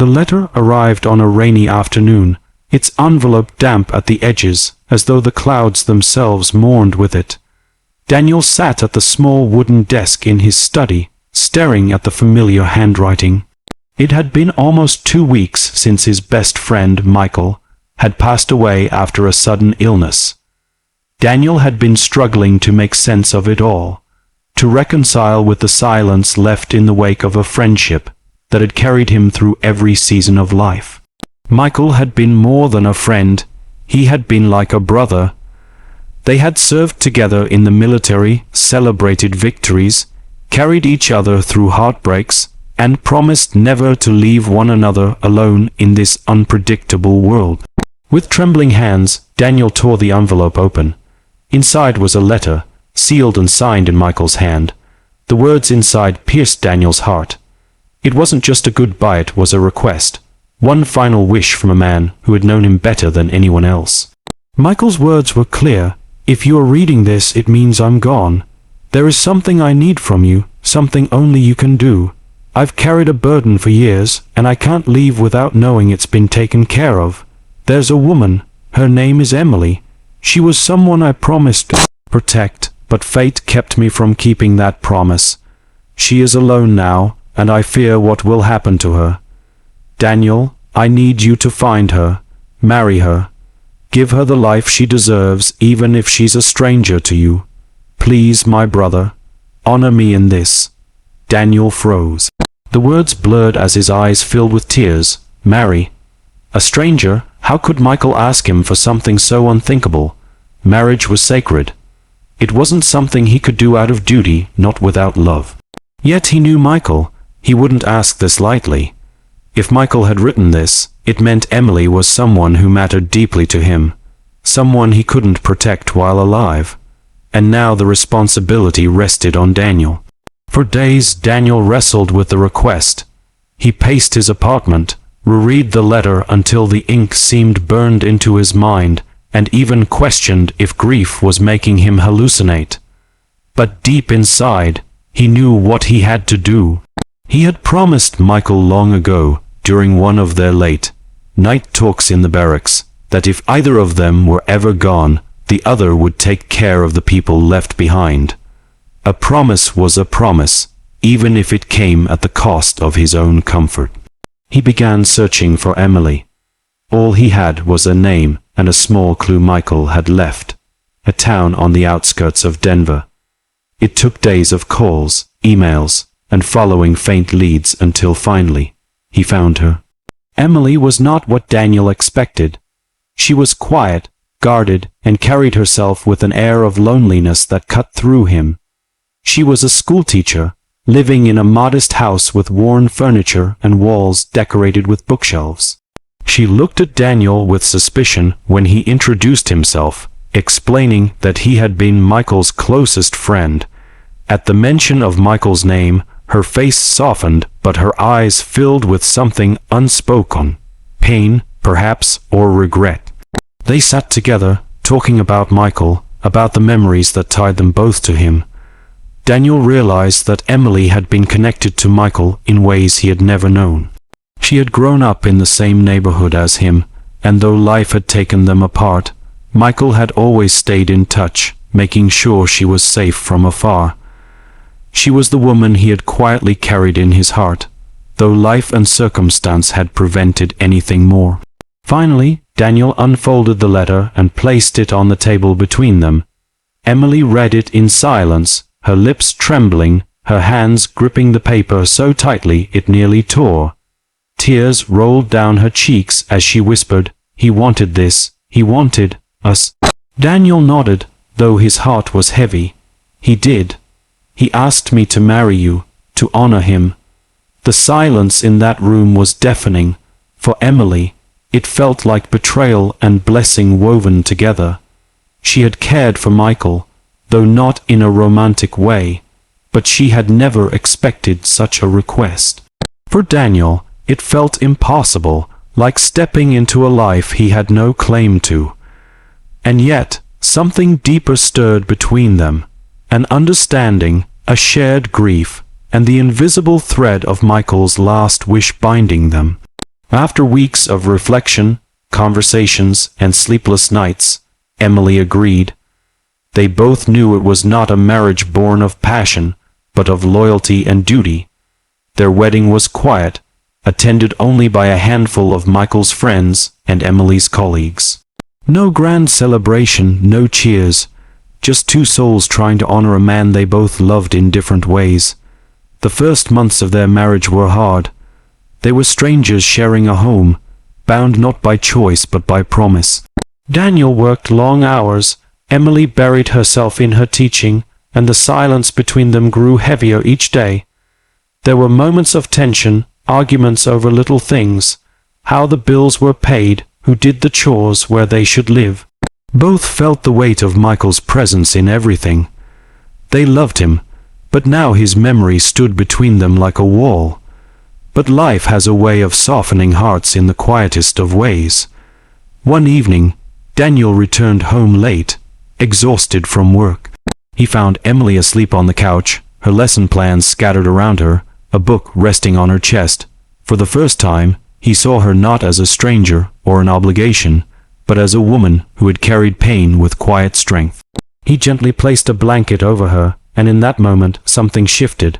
The letter arrived on a rainy afternoon, its envelope damp at the edges, as though the clouds themselves mourned with it. Daniel sat at the small wooden desk in his study, staring at the familiar handwriting. It had been almost 2 weeks since his best friend, Michael, had passed away after a sudden illness. Daniel had been struggling to make sense of it all, to reconcile with the silence left in the wake of a friendship that had carried him through every season of life. Michael had been more than a friend, he had been like a brother. They had served together in the military, celebrated victories, carried each other through heartbreaks, and promised never to leave one another alone in this unpredictable world. With trembling hands, Daniel tore the envelope open. Inside was a letter, sealed and signed in Michael's hand. The words inside pierced Daniel's heart. It wasn't just a goodbye, it was a request. One final wish from a man who had known him better than anyone else. Michael's words were clear. If you are reading this, it means I'm gone. There is something I need from you, something only you can do. I've carried a burden for years, and I can't leave without knowing it's been taken care of. There's a woman. Her name is Emily. She was someone I promised to protect, but fate kept me from keeping that promise. She is alone now, and I fear what will happen to her. Daniel, I need you to find her, marry her. Give her the life she deserves, even if she's a stranger to you. Please, my brother, honor me in this. Daniel froze. The words blurred as his eyes filled with tears. Marry. A stranger? How could Michael ask him for something so unthinkable? Marriage was sacred. It wasn't something he could do out of duty, not without love. Yet he knew Michael. He wouldn't ask this lightly. If Michael had written this, it meant Emily was someone who mattered deeply to him, someone he couldn't protect while alive. And now the responsibility rested on Daniel. For days Daniel wrestled with the request. He paced his apartment, reread the letter until the ink seemed burned into his mind, and even questioned if grief was making him hallucinate. But deep inside, he knew what he had to do. He had promised Michael long ago, during one of their late night talks in the barracks, that if either of them were ever gone, the other would take care of the people left behind. A promise was a promise, even if it came at the cost of his own comfort. He began searching for Emily. All he had was a name and a small clue Michael had left, a town on the outskirts of Denver. It took days of calls, emails, and following faint leads until finally, he found her. Emily was not what Daniel expected. She was quiet, guarded, and carried herself with an air of loneliness that cut through him. She was a schoolteacher, living in a modest house with worn furniture and walls decorated with bookshelves. She looked at Daniel with suspicion when he introduced himself, explaining that he had been Michael's closest friend. At the mention of Michael's name, her face softened, but her eyes filled with something unspoken, pain, perhaps, or regret. They sat together, talking about Michael, about the memories that tied them both to him. Daniel realized that Emily had been connected to Michael in ways he had never known. She had grown up in the same neighborhood as him, and though life had taken them apart, Michael had always stayed in touch, making sure she was safe from afar. She was the woman he had quietly carried in his heart, though life and circumstance had prevented anything more. Finally, Daniel unfolded the letter and placed it on the table between them. Emily read it in silence, her lips trembling, her hands gripping the paper so tightly it nearly tore. Tears rolled down her cheeks as she whispered, "He wanted this, he wanted us." Daniel nodded, though his heart was heavy. "He did. He asked me to marry you, to honor him." The silence in that room was deafening. For Emily, it felt like betrayal and blessing woven together. She had cared for Michael, though not in a romantic way, but she had never expected such a request. For Daniel, it felt impossible, like stepping into a life he had no claim to. And yet, something deeper stirred between them, an understanding, a shared grief, and the invisible thread of Michael's last wish binding them. After weeks of reflection, conversations, and sleepless nights, Emily agreed. They both knew it was not a marriage born of passion, but of loyalty and duty. Their wedding was quiet, attended only by a handful of Michael's friends and Emily's colleagues. No grand celebration, no cheers, just two souls trying to honor a man they both loved in different ways. The first months of their marriage were hard. They were strangers sharing a home, bound not by choice but by promise. Daniel worked long hours, Emily buried herself in her teaching, and the silence between them grew heavier each day. There were moments of tension, arguments over little things, how the bills were paid, who did the chores, where they should live. Both felt the weight of Michael's presence in everything. They loved him, but now his memory stood between them like a wall. But life has a way of softening hearts in the quietest of ways. One evening, Daniel returned home late, exhausted from work. He found Emily asleep on the couch, her lesson plans scattered around her, a book resting on her chest. For the first time, he saw her not as a stranger or an obligation, but as a woman who had carried pain with quiet strength. He gently placed a blanket over her, and in that moment something shifted.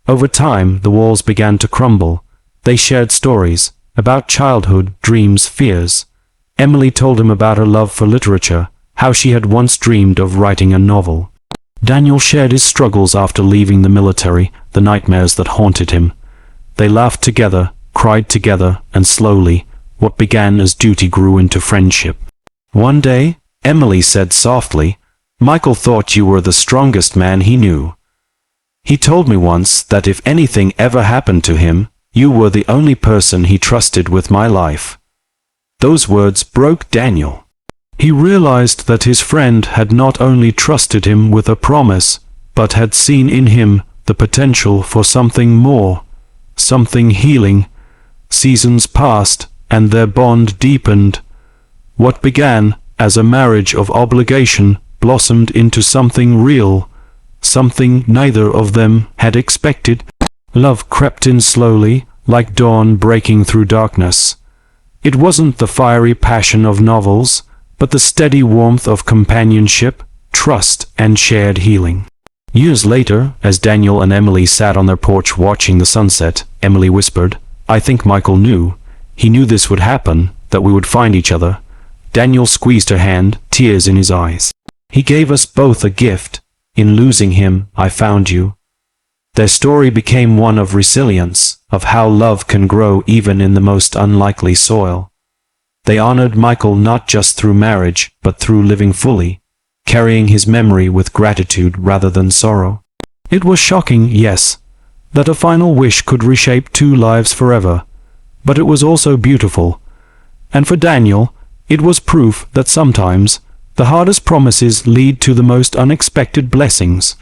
Over time, the walls began to crumble. They shared stories about childhood, dreams, fears. Emily told him about her love for literature, how she had once dreamed of writing a novel. Daniel shared his struggles after leaving the military, the nightmares that haunted him. They laughed together, cried together, and slowly, what began as duty grew into friendship. One day, Emily said softly, "Michael thought you were the strongest man he knew. He told me once that if anything ever happened to him, you were the only person he trusted with my life." Those words broke Daniel. He realized that his friend had not only trusted him with a promise, but had seen in him the potential for something more, something healing. Seasons passed, and their bond deepened. What began as a marriage of obligation blossomed into something real, something neither of them had expected. Love crept in slowly, like dawn breaking through darkness. It wasn't the fiery passion of novels, but the steady warmth of companionship, trust, and shared healing. Years later, as Daniel and Emily sat on their porch watching the sunset, Emily whispered, "I think Michael knew. He knew this would happen, that we would find each other." Daniel squeezed her hand, tears in his eyes. "He gave us both a gift. In losing him, I found you." Their story became one of resilience, of how love can grow even in the most unlikely soil. They honored Michael not just through marriage, but through living fully, carrying his memory with gratitude rather than sorrow. It was shocking, yes, that a final wish could reshape two lives forever, but it was also beautiful. And for Daniel, it was proof that sometimes the hardest promises lead to the most unexpected blessings.